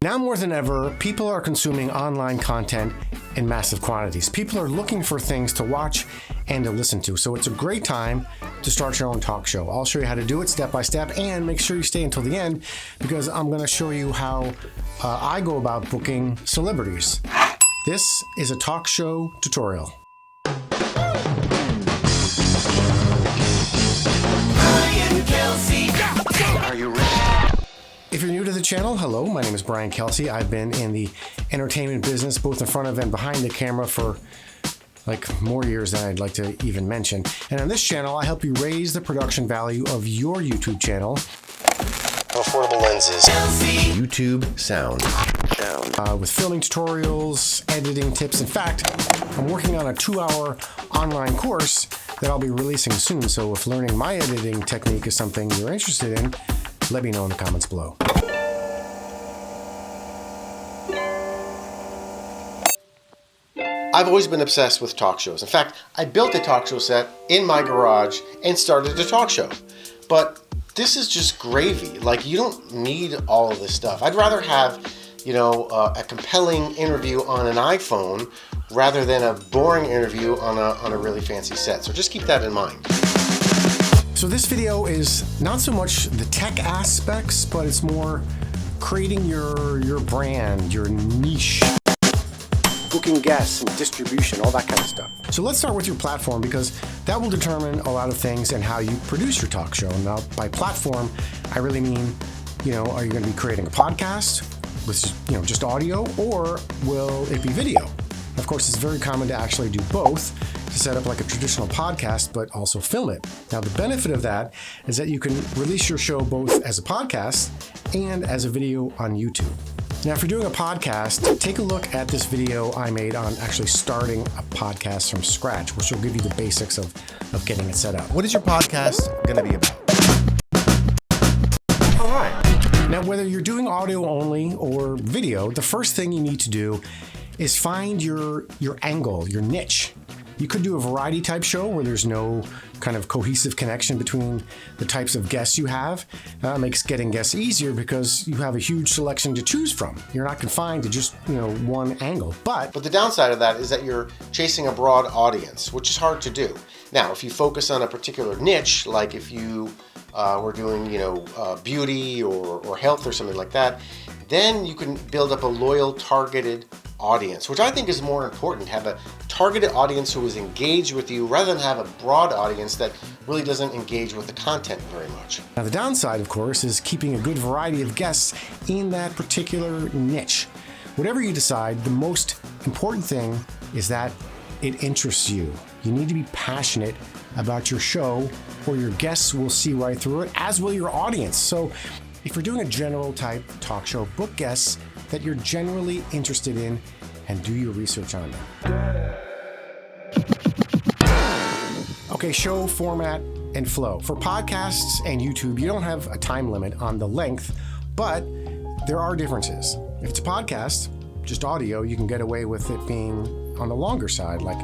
Now more than ever, people are consuming online content in massive quantities. People are looking for things to watch and to listen to. So it's a great time to start your own talk show. I'll show you how to do it step by step, and make sure you stay until the end because I'm going to show you how I go about booking celebrities. This is a talk show tutorial. Are you ready? If you're new to the channel, hello, my name is Brian Kelsey. I've been in the entertainment business, both in front of and behind the camera for like more years than I'd like to even mention. And on this channel, I help you raise the production value of your YouTube channel. Affordable lenses. YouTube sound. With filming tutorials, editing tips. In fact, I'm working on a 2-hour online course that I'll be releasing soon. So if learning my editing technique is something you're interested in, let me know in the comments below. I've always been obsessed with talk shows. In fact, I built a talk show set in my garage and started a talk show. But this is just gravy. Like, you don't need all of this stuff. I'd rather have, a compelling interview on an iPhone rather than a boring interview on a really fancy set. So just keep that in mind. So this video is not so much the tech aspects, but it's more creating your brand, your niche, booking guests and distribution, all that kind of stuff. So let's start with your platform because that will determine a lot of things and how you produce your talk show. Now, by platform, I really mean, are you going to be creating a podcast with, just audio, or will it be video? Of course, it's very common to actually do both, to set up like a traditional podcast, but also film it. Now, the benefit of that is that you can release your show both as a podcast and as a video on YouTube. Now, if you're doing a podcast, take a look at this video I made on actually starting a podcast from scratch, which will give you the basics of getting it set up. What is your podcast going to be about? All right. Now, whether you're doing audio only or video, the first thing you need to do is find your angle, your niche. You could do a variety type show where there's no kind of cohesive connection between the types of guests you have. Makes getting guests easier because you have a huge selection to choose from. You're not confined to just, one angle. But the downside of that is that you're chasing a broad audience, which is hard to do. Now, if you focus on a particular niche, like if you were doing, beauty or health or something like that, then you can build up a loyal, targeted audience, which I think is more important. Have a targeted audience who is engaged with you rather than have a broad audience that really doesn't engage with the content very much. Now, the downside, of course, is keeping a good variety of guests in that particular niche. Whatever you decide, the most important thing is that it interests you. You need to be passionate about your show, or your guests will see right through it, as will your audience. So if you're doing a general type talk show, book guests that you're generally interested in and do your research on them. Okay, show format and flow. For podcasts and YouTube, you don't have a time limit on the length, but there are differences. If it's a podcast, just audio, you can get away with it being on the longer side, like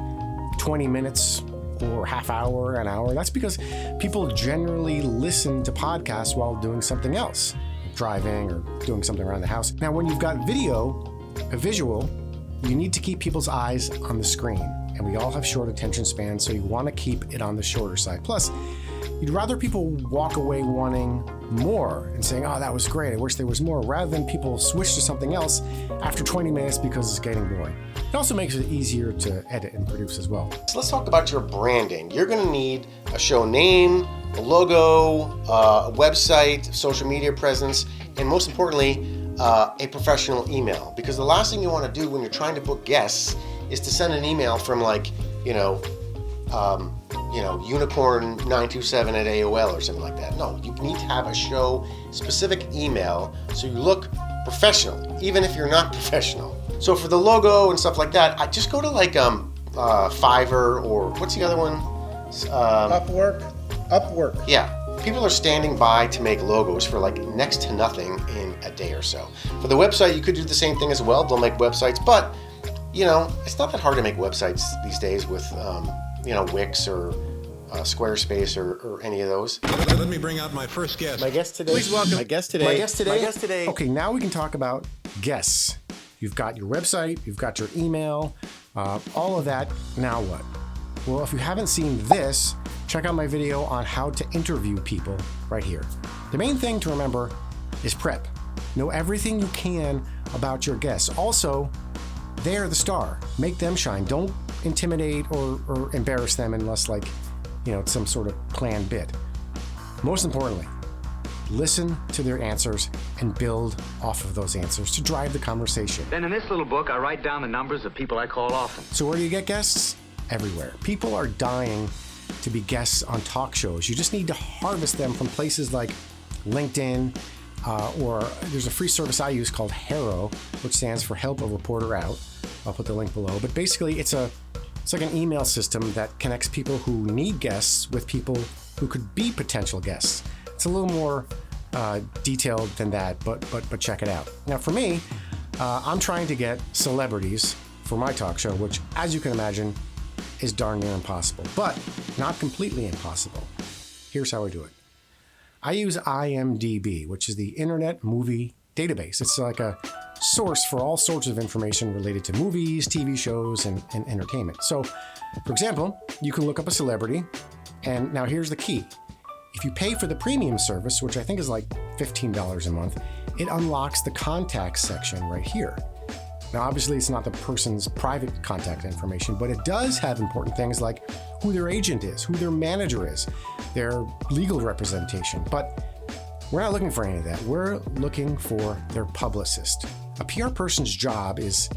20 minutes or half hour, an hour. That's because people generally listen to podcasts while doing something else, driving or doing something around the house. Now, when you've got video, a visual, you need to keep people's eyes on the screen. And we all have short attention spans, so you want to keep it on the shorter side. Plus, you'd rather people walk away wanting more and saying, oh, that was great, I wish there was more, rather than people switch to something else after 20 minutes because it's getting boring. It also makes it easier to edit and produce as well. So let's talk about your branding. You're going to need a show name, a logo, a website, social media presence, and most importantly, a professional email. Because the last thing you want to do when you're trying to book guests is to send an email from unicorn927@AOL or something like that. No, you need to have a show specific email so you look professional, even if you're not professional. So for the logo and stuff like that, I just go to Fiverr, or what's the other one? Upwork. Yeah. People are standing by to make logos for next to nothing in a day or so. For the website, you could do the same thing as well. They'll make websites, but it's not that hard to make websites these days with Wix or Squarespace or any of those. Let me bring out my first guest. My guest today. Please welcome my guest today. Okay, now we can talk about guests. You've got your website, you've got your email, all of that. Now what? Well, if you haven't seen this, check out my video on how to interview people right here. The main thing to remember is prep. Know everything you can about your guests. Also, they're the star. Make them shine. Don't intimidate or embarrass them unless it's some sort of planned bit. Most importantly, listen to their answers and build off of those answers to drive the conversation. Then in this little book, I write down the numbers of people I call often. So where do you get guests? Everywhere. People are dying to be guests on talk shows. You just need to harvest them from places like LinkedIn, or there's a free service I use called HARO, which stands for Help a Reporter Out. I'll put the link below. But basically, it's like an email system that connects people who need guests with people who could be potential guests. It's a little more detailed than that, but check it out. Now, for me, I'm trying to get celebrities for my talk show, which, as you can imagine, is darn near impossible, but not completely impossible. Here's how I do it. I use IMDb, which is the Internet Movie Database. It's like a source for all sorts of information related to movies, TV shows, and entertainment. So, for example, you can look up a celebrity, and now here's the key. If you pay for the premium service, which I think is like $15 a month, it unlocks the contacts section right here. Now, obviously, it's not the person's private contact information, but it does have important things like who their agent is, who their manager is, their legal representation. But we're not looking for any of that. We're looking for their publicist. A PR person's job is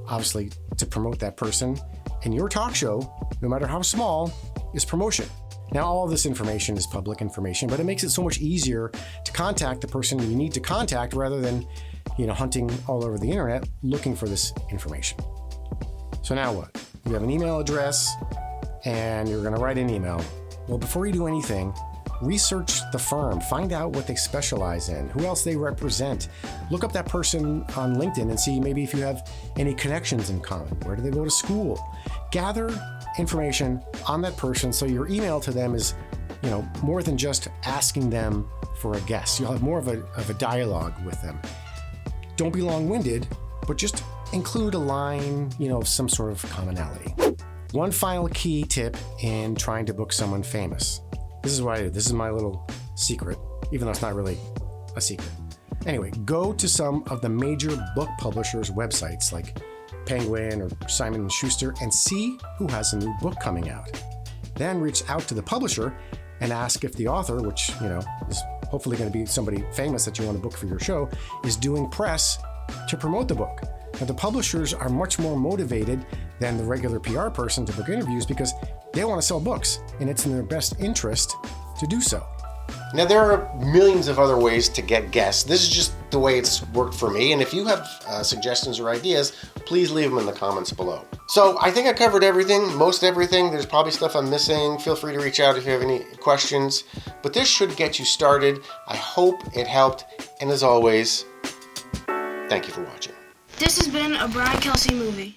obviously to promote that person, and your talk show, no matter how small, is promotion. Now, all this information is public information, but it makes it so much easier to contact the person you need to contact rather than hunting all over the internet looking for this information. So now what? You have an email address and you're going to write an email. Well, before you do anything, research the firm, find out what they specialize in, who else they represent. Look up that person on LinkedIn and see maybe if you have any connections in common. Where do they go to school? Gather information on that person so your email to them is, more than just asking them for a guest. You'll have more of a dialogue with them. Don't be long-winded, but just include a line, of some sort of commonality. One final key tip in trying to book someone famous. This is what I do. This is my little secret, even though it's not really a secret. Anyway, go to some of the major book publishers' websites like Penguin or Simon & Schuster and see who has a new book coming out. Then reach out to the publisher and ask if the author, which, is hopefully going to be somebody famous that you want to book for your show, is doing press to promote the book. Now, the publishers are much more motivated than the regular PR person to book interviews because they want to sell books, and it's in their best interest to do so. Now, there are millions of other ways to get guests. This is just the way it's worked for me, and if you have suggestions or ideas, please leave them in the comments below. So I think I covered everything, most everything. There's probably stuff I'm missing. Feel free to reach out if you have any questions, but this should get you started. I hope it helped, and as always, thank you for watching. This has been a Brian Kelsey movie.